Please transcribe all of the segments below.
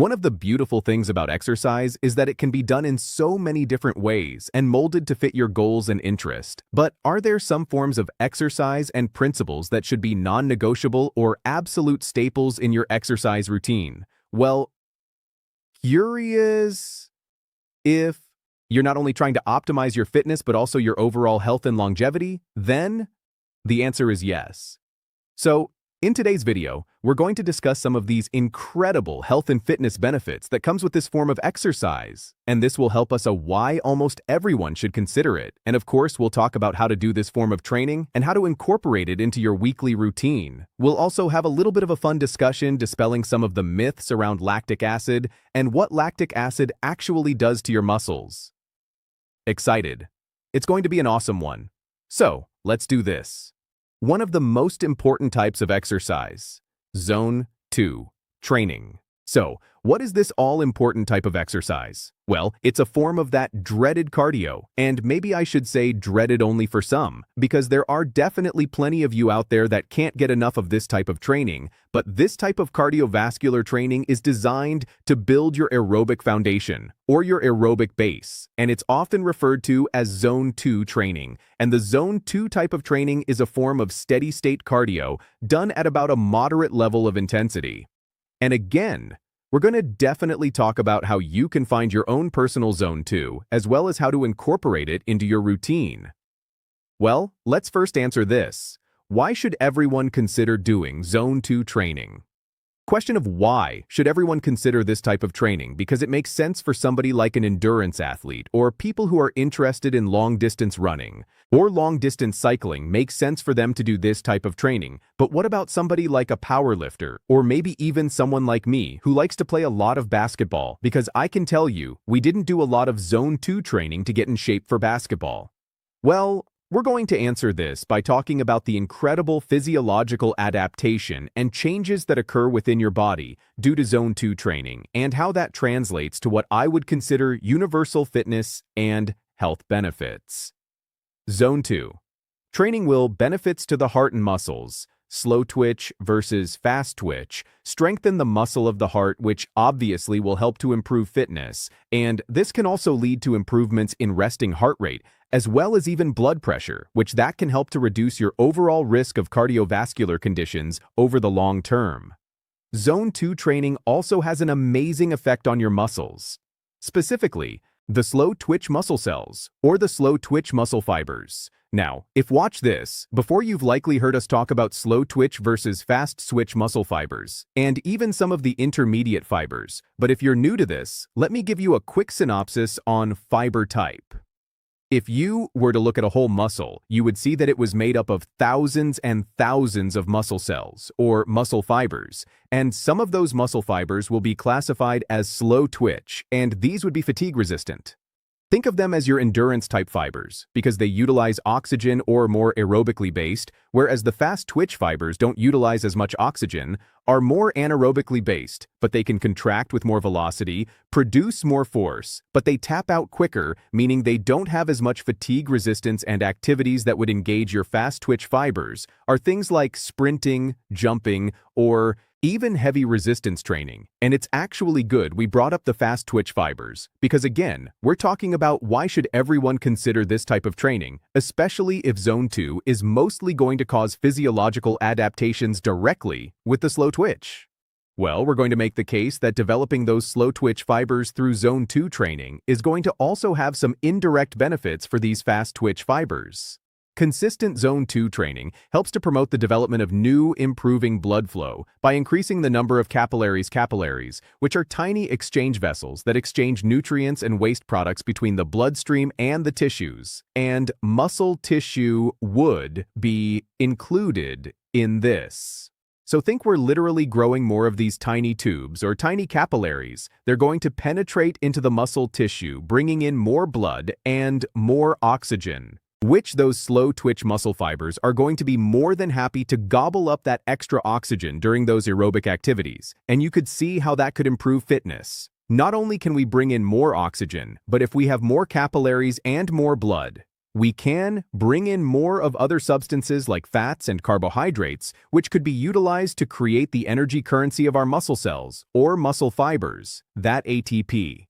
One of the beautiful things about exercise is that it can be done in so many different ways and molded to fit your goals and interest. But are there some forms of exercise and principles that should be non-negotiable or absolute staples in your exercise routine? Well, curious if you're not only trying to optimize your fitness but also your overall health and longevity, then the answer is yes. So, in today's video, we're going to discuss some of these incredible health and fitness benefits that comes with this form of exercise. And this will help us why almost everyone should consider it. And of course, we'll talk about how to do this form of training and how to incorporate it into your weekly routine. We'll also have a little bit of a fun discussion dispelling some of the myths around lactic acid and what lactic acid actually does to your muscles. Excited? It's going to be an awesome one. So, let's do this. One of the most important types of exercise, Zone 2, training. So, what is this all-important type of exercise? Well, it's a form of that dreaded cardio, and maybe I should say dreaded only for some, because there are definitely plenty of you out there that can't get enough of this type of training, but this type of cardiovascular training is designed to build your aerobic foundation, or your aerobic base, and it's often referred to as Zone 2 training. And the Zone 2 type of training is a form of steady-state cardio done at about a moderate level of intensity. And again, we're going to definitely talk about how you can find your own personal Zone 2, as well as how to incorporate it into your routine. Well, let's first answer this. Why should everyone consider doing Zone 2 training? Question of why should everyone consider this type of training? Because it makes sense for somebody like an endurance athlete or people who are interested in long-distance running or long-distance cycling makes sense for them to do this type of training. But what about somebody like a powerlifter or maybe even someone like me who likes to play a lot of basketball? Because I can tell you, we didn't do a lot of Zone 2 training to get in shape for basketball. Well, we're going to answer this by talking about the incredible physiological adaptation and changes that occur within your body due to Zone 2 training and how that translates to what I would consider universal fitness and health benefits. Zone 2. Training will benefits to the heart and muscles. Slow twitch versus fast twitch, strengthen the muscle of the heart, which obviously will help to improve fitness. And this can also lead to improvements in resting heart rate, as well as even blood pressure, which that can help to reduce your overall risk of cardiovascular conditions over the long term. Zone 2 training also has an amazing effect on your muscles. Specifically, the slow twitch muscle cells, or the slow twitch muscle fibers. Now, watch this, before you've likely heard us talk about slow twitch versus fast switch muscle fibers, and even some of the intermediate fibers. But if you're new to this, let me give you a quick synopsis on fiber type. If you were to look at a whole muscle, you would see that it was made up of thousands and thousands of muscle cells, or muscle fibers, and some of those muscle fibers will be classified as slow twitch, and these would be fatigue resistant. Think of them as your endurance-type fibers, because they utilize oxygen or more aerobically based, whereas the fast-twitch fibers don't utilize as much oxygen, are more anaerobically based, but they can contract with more velocity, produce more force, but they tap out quicker, meaning they don't have as much fatigue resistance, and activities that would engage your fast-twitch fibers are things like sprinting, jumping, or even heavy resistance training. And it's actually good we brought up the fast twitch fibers, because again, we're talking about why should everyone consider this type of training, especially if Zone 2 is mostly going to cause physiological adaptations directly with the slow twitch. Well, we're going to make the case that developing those slow twitch fibers through Zone 2 training is going to also have some indirect benefits for these fast twitch fibers. Consistent Zone 2 training helps to promote the development of new, improving blood flow by increasing the number of capillaries, which are tiny exchange vessels that exchange nutrients and waste products between the bloodstream and the tissues. And muscle tissue would be included in this. So think we're literally growing more of these tiny tubes or tiny capillaries. They're going to penetrate into the muscle tissue, bringing in more blood and more oxygen, which those slow twitch muscle fibers are going to be more than happy to gobble up that extra oxygen during those aerobic activities. And you could see how that could improve fitness. Not only can we bring in more oxygen, but if we have more capillaries and more blood, we can bring in more of other substances like fats and carbohydrates, which could be utilized to create the energy currency of our muscle cells, or muscle fibers, that ATP.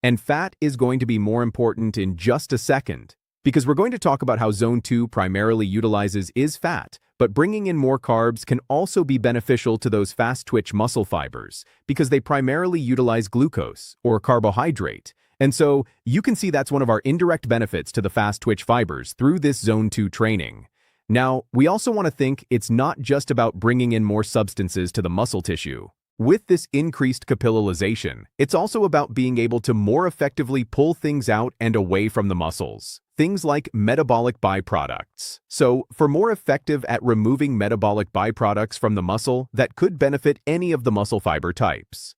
And fat is going to be more important in just a second, because we're going to talk about how Zone 2 primarily utilizes is fat, but bringing in more carbs can also be beneficial to those fast-twitch muscle fibers, because they primarily utilize glucose, or carbohydrate. And so, you can see that's one of our indirect benefits to the fast-twitch fibers through this Zone 2 training. Now, we also want to think it's not just about bringing in more substances to the muscle tissue. With this increased capillarization, it's also about being able to more effectively pull things out and away from the muscles. Things like metabolic byproducts. So, for more effective at removing metabolic byproducts from the muscle that could benefit any of the muscle fiber types.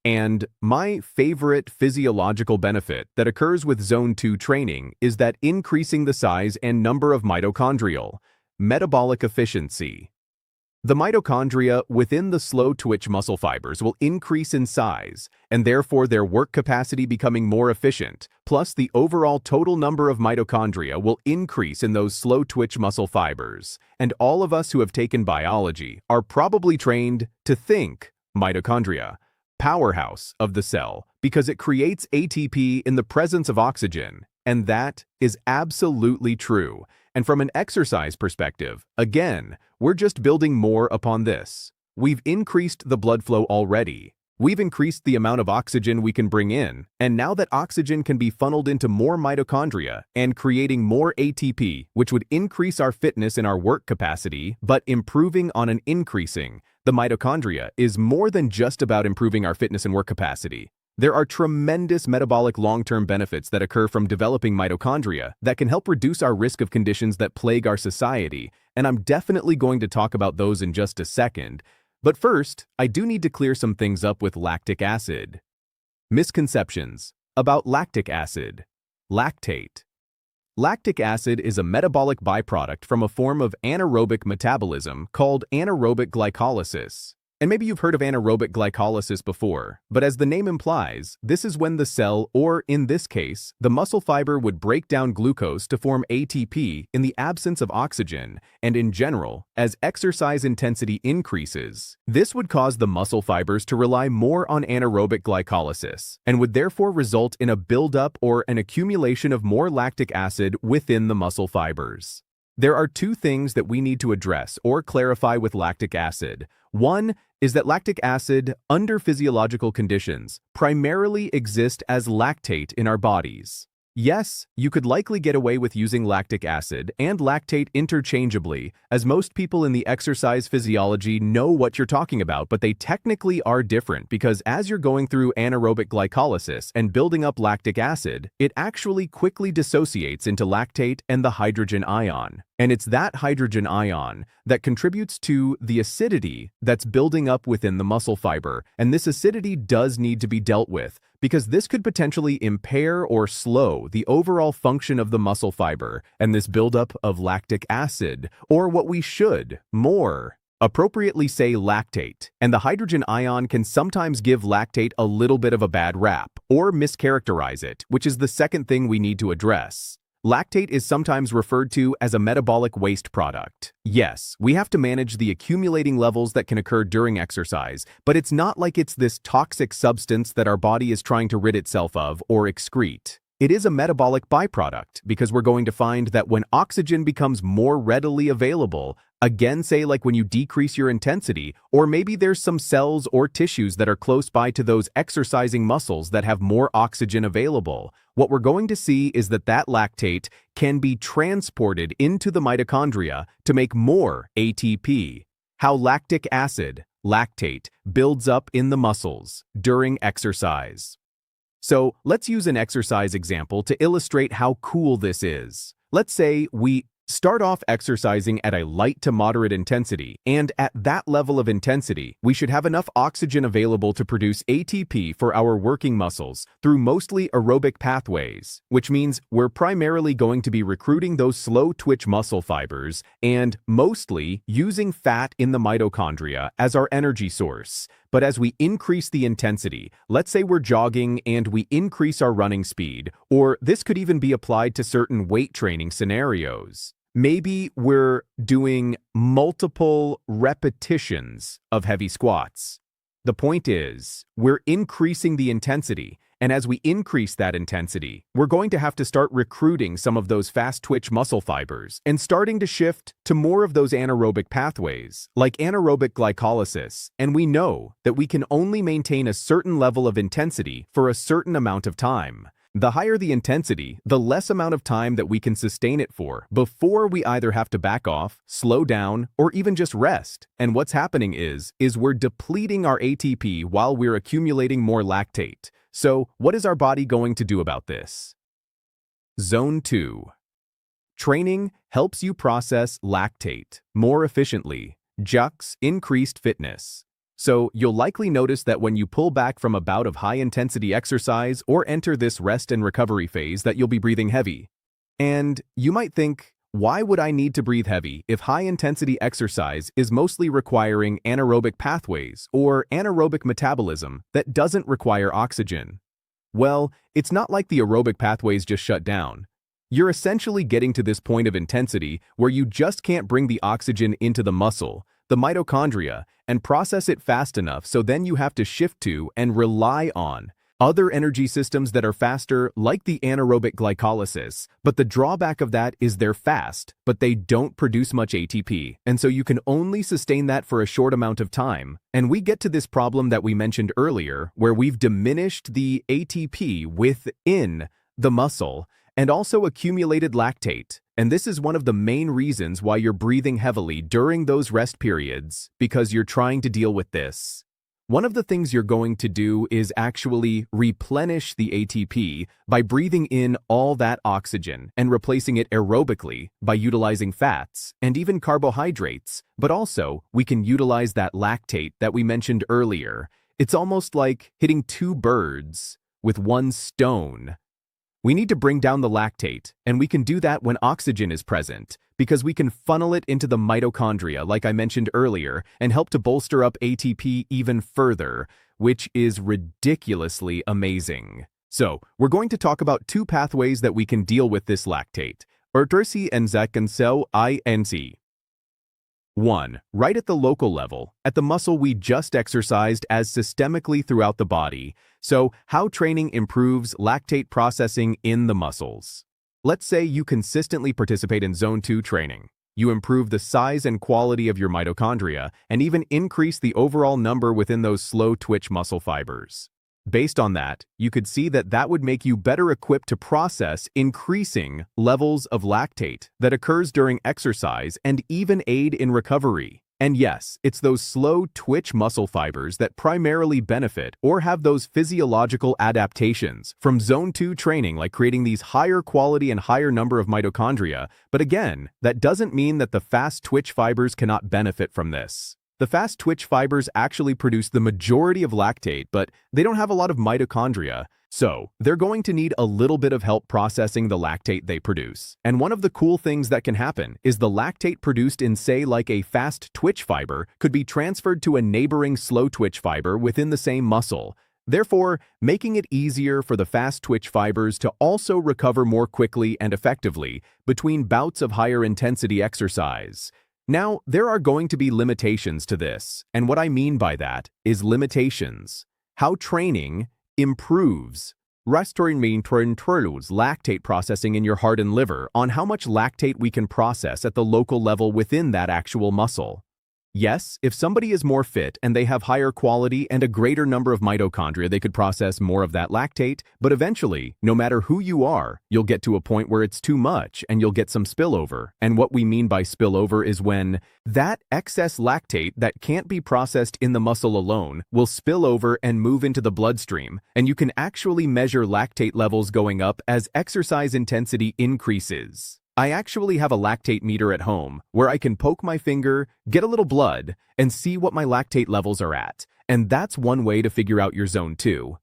And my favorite physiological benefit that occurs with Zone 2 training is that increasing the size and number of mitochondrial metabolic efficiency. The mitochondria within the slow-twitch muscle fibers will increase in size, and therefore their work capacity becoming more efficient, plus the overall total number of mitochondria will increase in those slow-twitch muscle fibers. And all of us who have taken biology are probably trained to think mitochondria, powerhouse of the cell, because it creates ATP in the presence of oxygen, and that is absolutely true. And from an exercise perspective, again, we're just building more upon this. We've increased the blood flow already. We've increased the amount of oxygen we can bring in, and now that oxygen can be funneled into more mitochondria and creating more ATP, which would increase our fitness and our work capacity, but improving on an increasing. The mitochondria is more than just about improving our fitness and work capacity. There are tremendous metabolic long-term benefits that occur from developing mitochondria that can help reduce our risk of conditions that plague our society, and I'm definitely going to talk about those in just a second. But first, I do need to clear some things up with lactic acid. Misconceptions about lactic acid. Lactate. Lactic acid is a metabolic byproduct from a form of anaerobic metabolism called anaerobic glycolysis. And maybe you've heard of anaerobic glycolysis before, but as the name implies, this is when the cell, or in this case, the muscle fiber would break down glucose to form ATP in the absence of oxygen, and in general, as exercise intensity increases, this would cause the muscle fibers to rely more on anaerobic glycolysis, and would therefore result in a buildup or an accumulation of more lactic acid within the muscle fibers. There are two things that we need to address or clarify with lactic acid. One is that lactic acid, under physiological conditions, primarily exist as lactate in our bodies. Yes, you could likely get away with using lactic acid and lactate interchangeably, as most people in the exercise physiology know what you're talking about, but they technically are different because as you're going through anaerobic glycolysis and building up lactic acid, it actually quickly dissociates into lactate and the hydrogen ion. And it's that hydrogen ion that contributes to the acidity that's building up within the muscle fiber, and this acidity does need to be dealt with, because this could potentially impair or slow the overall function of the muscle fiber and this buildup of lactic acid, or what we should more appropriately say lactate. And the hydrogen ion can sometimes give lactate a little bit of a bad rap or mischaracterize it, which is the second thing we need to address. Lactate is sometimes referred to as a metabolic waste product. Yes, we have to manage the accumulating levels that can occur during exercise, but it's not like it's this toxic substance that our body is trying to rid itself of or excrete. It is a metabolic byproduct because we're going to find that when oxygen becomes more readily available, again, say like when you decrease your intensity, or maybe there's some cells or tissues that are close by to those exercising muscles that have more oxygen available, what we're going to see is that that lactate can be transported into the mitochondria to make more ATP. How lactic acid, lactate, builds up in the muscles during exercise. So let's use an exercise example to illustrate how cool this is. Let's say we start off exercising at a light to moderate intensity, and at that level of intensity, we should have enough oxygen available to produce ATP for our working muscles through mostly aerobic pathways, which means we're primarily going to be recruiting those slow-twitch muscle fibers and mostly using fat in the mitochondria as our energy source, But as we increase the intensity, let's say we're jogging and we increase our running speed, or this could even be applied to certain weight training scenarios. Maybe we're doing multiple repetitions of heavy squats. The point is, we're increasing the intensity, and as we increase that intensity, we're going to have to start recruiting some of those fast-twitch muscle fibers and starting to shift to more of those anaerobic pathways, like anaerobic glycolysis, and we know that we can only maintain a certain level of intensity for a certain amount of time. The higher the intensity, the less amount of time that we can sustain it for before we either have to back off, slow down, or even just rest. And what's happening is we're depleting our ATP while we're accumulating more lactate. So, what is our body going to do about this? Zone 2. Training helps you process lactate more efficiently. Jux increased fitness. So, you'll likely notice that when you pull back from a bout of high-intensity exercise or enter this rest and recovery phase that you'll be breathing heavy. And you might think, why would I need to breathe heavy if high-intensity exercise is mostly requiring anaerobic pathways or anaerobic metabolism that doesn't require oxygen? Well, it's not like the aerobic pathways just shut down. You're essentially getting to this point of intensity where you just can't bring the oxygen into the muscle, the mitochondria, and process it fast enough, so then you have to shift to and rely on other energy systems that are faster, like the anaerobic glycolysis. But the drawback of that is they're fast, but they don't produce much ATP, and so you can only sustain that for a short amount of time. And we get to this problem that we mentioned earlier, where we've diminished the ATP within the muscle and also accumulated lactate. And this is one of the main reasons why you're breathing heavily during those rest periods, because you're trying to deal with this. One of the things you're going to do is actually replenish the ATP by breathing in all that oxygen and replacing it aerobically by utilizing fats and even carbohydrates. But also, we can utilize that lactate that we mentioned earlier. It's almost like hitting two birds with one stone. We need to bring down the lactate, and we can do that when oxygen is present, because we can funnel it into the mitochondria, like I mentioned earlier, and help to bolster up ATP even further, which is ridiculously amazing. So, we're going to talk about two pathways that we can deal with this lactate. Urtersi and Zekensel INC. 1. Right at the local level, at the muscle we just exercised, as systemically throughout the body. So, how training improves lactate processing in the muscles. Let's say you consistently participate in Zone 2 training. You improve the size and quality of your mitochondria and even increase the overall number within those slow-twitch muscle fibers. Based on that, you could see that that would make you better equipped to process increasing levels of lactate that occurs during exercise and even aid in recovery. And yes, it's those slow-twitch muscle fibers that primarily benefit or have those physiological adaptations from Zone 2 training, like creating these higher quality and higher number of mitochondria. But again, that doesn't mean that the fast-twitch fibers cannot benefit from this. The fast-twitch fibers actually produce the majority of lactate, but they don't have a lot of mitochondria, so they're going to need a little bit of help processing the lactate they produce. And one of the cool things that can happen is the lactate produced in, say, like a fast-twitch fiber could be transferred to a neighboring slow-twitch fiber within the same muscle, therefore making it easier for the fast-twitch fibers to also recover more quickly and effectively between bouts of higher intensity exercise. Now, there are going to be limitations to this, and what I mean by that is limitations. How training improves lactate processing in your heart and liver, on how much lactate we can process at the local level within that actual muscle. Yes, if somebody is more fit and they have higher quality and a greater number of mitochondria, they could process more of that lactate, but eventually, no matter who you are, you'll get to a point where it's too much and you'll get some spillover. And what we mean by spillover is when that excess lactate that can't be processed in the muscle alone will spill over and move into the bloodstream, and you can actually measure lactate levels going up as exercise intensity increases. I actually have a lactate meter at home where I can poke my finger, get a little blood, and see what my lactate levels are at. And that's one way to figure out your Zone 2.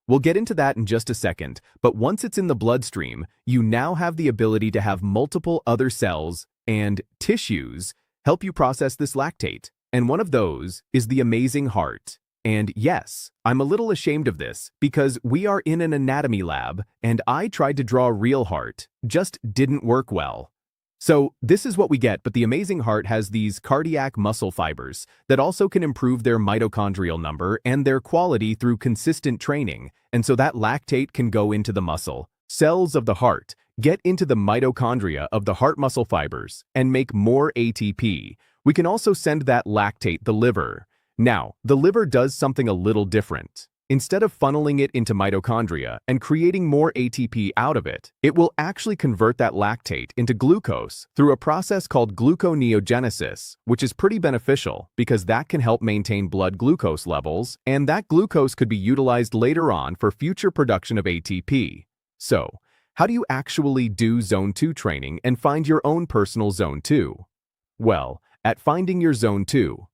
We'll get into that in just a second, but once it's in the bloodstream, you now have the ability to have multiple other cells and tissues help you process this lactate. And one of those is the amazing heart. And yes, I'm a little ashamed of this because we are in an anatomy lab and I tried to draw a real heart, just didn't work well. So this is what we get, but the amazing heart has these cardiac muscle fibers that also can improve their mitochondrial number and their quality through consistent training, and so that lactate can go into the muscle. Cells of the heart get into the mitochondria of the heart muscle fibers and make more ATP. We can also send that lactate the liver. Now, the liver does something a little different. Instead of funneling it into mitochondria and creating more ATP out of it, it will actually convert that lactate into glucose through a process called gluconeogenesis, which is pretty beneficial because that can help maintain blood glucose levels, and that glucose could be utilized later on for future production of ATP. So, how do you actually do Zone 2 training and find your own personal Zone 2? Well, at Finding Your Zone 2.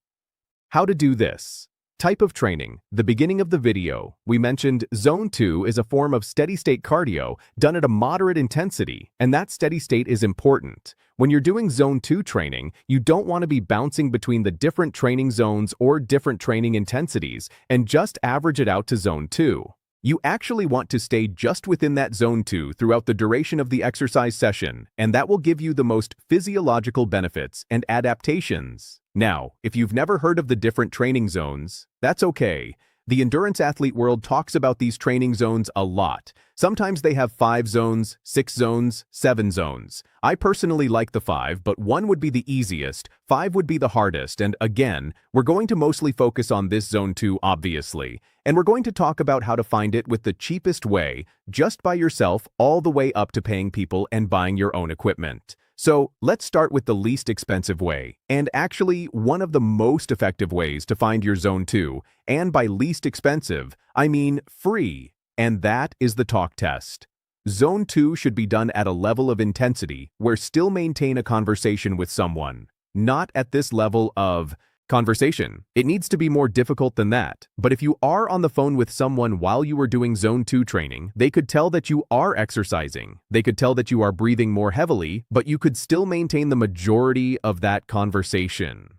How to do this. Type of training. The beginning of the video, we mentioned Zone 2 is a form of steady-state cardio done at a moderate intensity, and that steady state is important. When you're doing Zone 2 training, you don't want to be bouncing between the different training zones or different training intensities and just average it out to Zone 2. You actually want to stay just within that Zone 2 throughout the duration of the exercise session, and that will give you the most physiological benefits and adaptations. Now, if you've never heard of the different training zones, that's okay. The endurance athlete world talks about these training zones a lot. Sometimes they have 5 zones, 6 zones, 7 zones. I personally like the 5, but 1 would be the easiest, 5 would be the hardest, and again, we're going to mostly focus on this Zone 2, obviously. And we're going to talk about how to find it with the cheapest way, just by yourself, all the way up to paying people and buying your own equipment. So let's start with the least expensive way, and actually one of the most effective ways to find your Zone 2, and by least expensive, I mean free, and that is the talk test. Zone 2 should be done at a level of intensity where still maintain a conversation with someone, not at this level of conversation. It needs to be more difficult than that. But if you are on the phone with someone while you are doing Zone 2 training, they could tell that you are exercising. They could tell that you are breathing more heavily, but you could still maintain the majority of that conversation.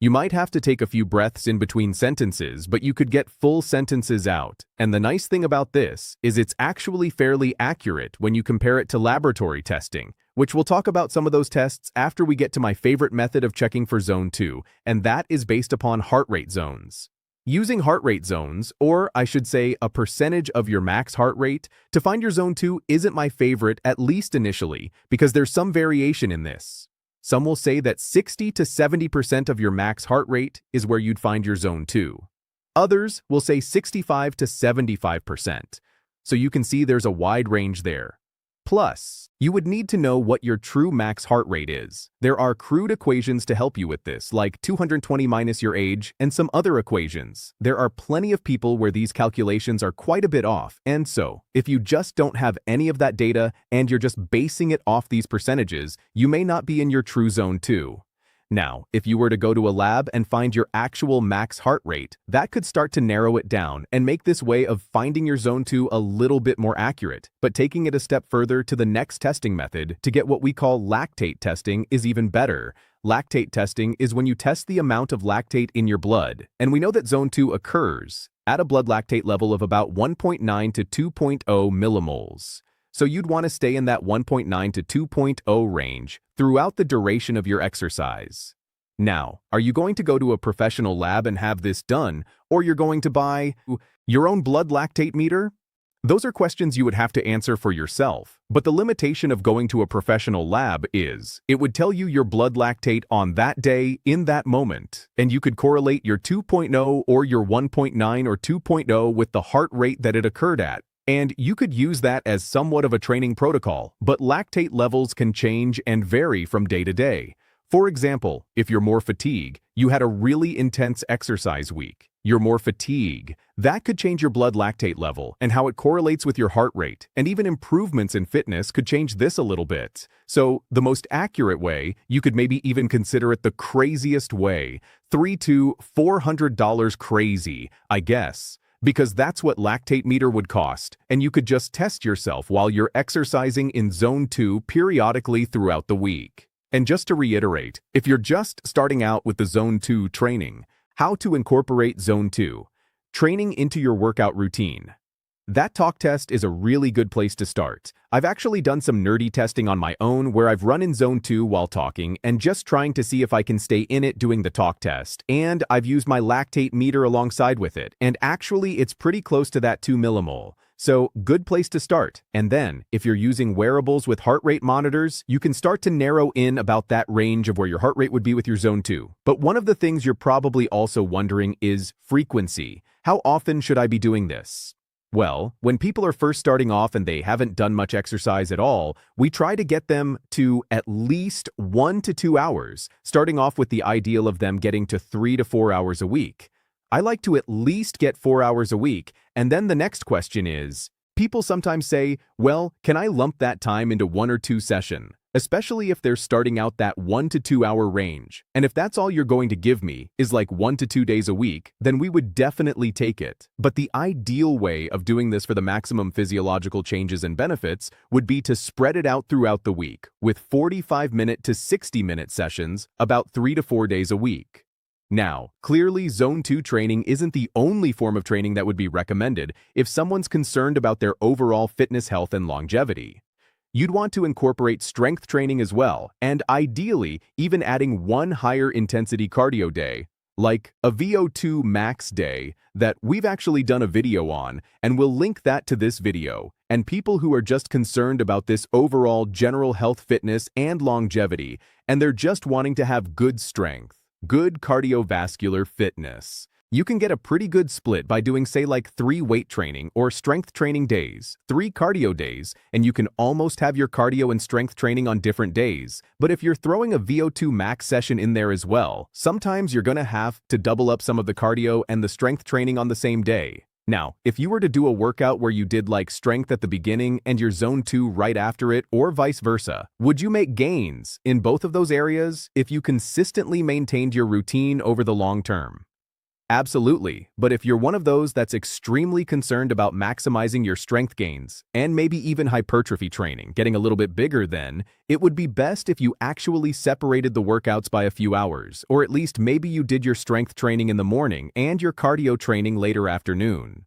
You might have to take a few breaths in between sentences, but you could get full sentences out. And the nice thing about this is it's actually fairly accurate when you compare it to laboratory testing, which we'll talk about some of those tests after we get to my favorite method of checking for Zone 2, and that is based upon heart rate zones. Using heart rate zones, or I should say a percentage of your max heart rate, to find your Zone 2 isn't my favorite, at least initially, because there's some variation in this. Some will say that 60 to 70% of your max heart rate is where you'd find your Zone 2. Others will say 65 to 75%. So you can see there's a wide range there. Plus, you would need to know what your true max heart rate is. There are crude equations to help you with this, like 220 minus your age and some other equations. There are plenty of people where these calculations are quite a bit off, and so, if you just don't have any of that data and you're just basing it off these percentages, you may not be in your true Zone 2. Now, if you were to go to a lab and find your actual max heart rate, that could start to narrow it down and make this way of finding your Zone 2 a little bit more accurate. But taking it a step further to the next testing method to get what we call lactate testing is even better. Lactate testing is when you test the amount of lactate in your blood, and we know that Zone 2 occurs at a blood lactate level of about 1.9 to 2.0 millimoles. So you'd want to stay in that 1.9 to 2.0 range throughout the duration of your exercise. Now, are you going to go to a professional lab and have this done, or you're going to buy your own blood lactate meter? Those are questions you would have to answer for yourself, but the limitation of going to a professional lab is, it would tell you your blood lactate on that day, in that moment, and you could correlate your 2.0 or your 1.9 or 2.0 with the heart rate that it occurred at. And you could use that as somewhat of a training protocol, but lactate levels can change and vary from day to day. For example, if you're more fatigued, you had a really intense exercise week, you're more fatigued, that could change your blood lactate level and how it correlates with your heart rate, and even improvements in fitness could change this a little bit. So the most accurate way, you could maybe even consider it the craziest way, $300 to $400 crazy, I guess. Because that's what lactate meter would cost, and you could just test yourself while you're exercising in Zone 2 periodically throughout the week. And just to reiterate, if you're just starting out with the Zone 2 training, How to incorporate Zone 2. Training into your workout routine. That talk test is a really good place to start. I've actually done some nerdy testing on my own where I've run in Zone 2 while talking and just trying to see if I can stay in it doing the talk test. And I've used my lactate meter alongside with it. And actually, it's pretty close to that 2 millimole. So, good place to start. And then, if you're using wearables with heart rate monitors, you can start to narrow in about that range of where your heart rate would be with your Zone 2. But one of the things you're probably also wondering is frequency. How often should I be doing this? Well, when people are first starting off and they haven't done much exercise at all, we try to get them to at least 1 to 2 hours, starting off with the ideal of them getting to 3 to 4 hours a week. I like to at least get 4 hours a week, and then the next question is, people sometimes say, well, can I lump that time into 1 or 2 sessions? Especially if they're starting out that 1 to 2 hour range. And if that's all you're going to give me is like 1 to 2 days a week, then we would definitely take it. But the ideal way of doing this for the maximum physiological changes and benefits would be to spread it out throughout the week with 45-minute to 60-minute sessions about 3 to 4 days a week. Now, clearly Zone 2 training isn't the only form of training that would be recommended if someone's concerned about their overall fitness, health, and longevity. You'd want to incorporate strength training as well, and ideally, even adding one higher intensity cardio day, like a VO2 max day that we've actually done a video on, and we'll link that to this video. And people who are just concerned about this overall general health, fitness, and longevity, and they're just wanting to have good strength, good cardiovascular fitness. You can get a pretty good split by doing, say, like 3 weight training or strength training days, 3 cardio days, and you can almost have your cardio and strength training on different days. But if you're throwing a VO2 max session in there as well, sometimes you're going to have to double up some of the cardio and the strength training on the same day. Now, if you were to do a workout where you did like strength at the beginning and your Zone 2 right after it, or vice versa, would you make gains in both of those areas if you consistently maintained your routine over the long term? Absolutely, but if you're one of those that's extremely concerned about maximizing your strength gains, and maybe even hypertrophy training, getting a little bit bigger then, it would be best if you actually separated the workouts by a few hours, or at least maybe you did your strength training in the morning and your cardio training later afternoon.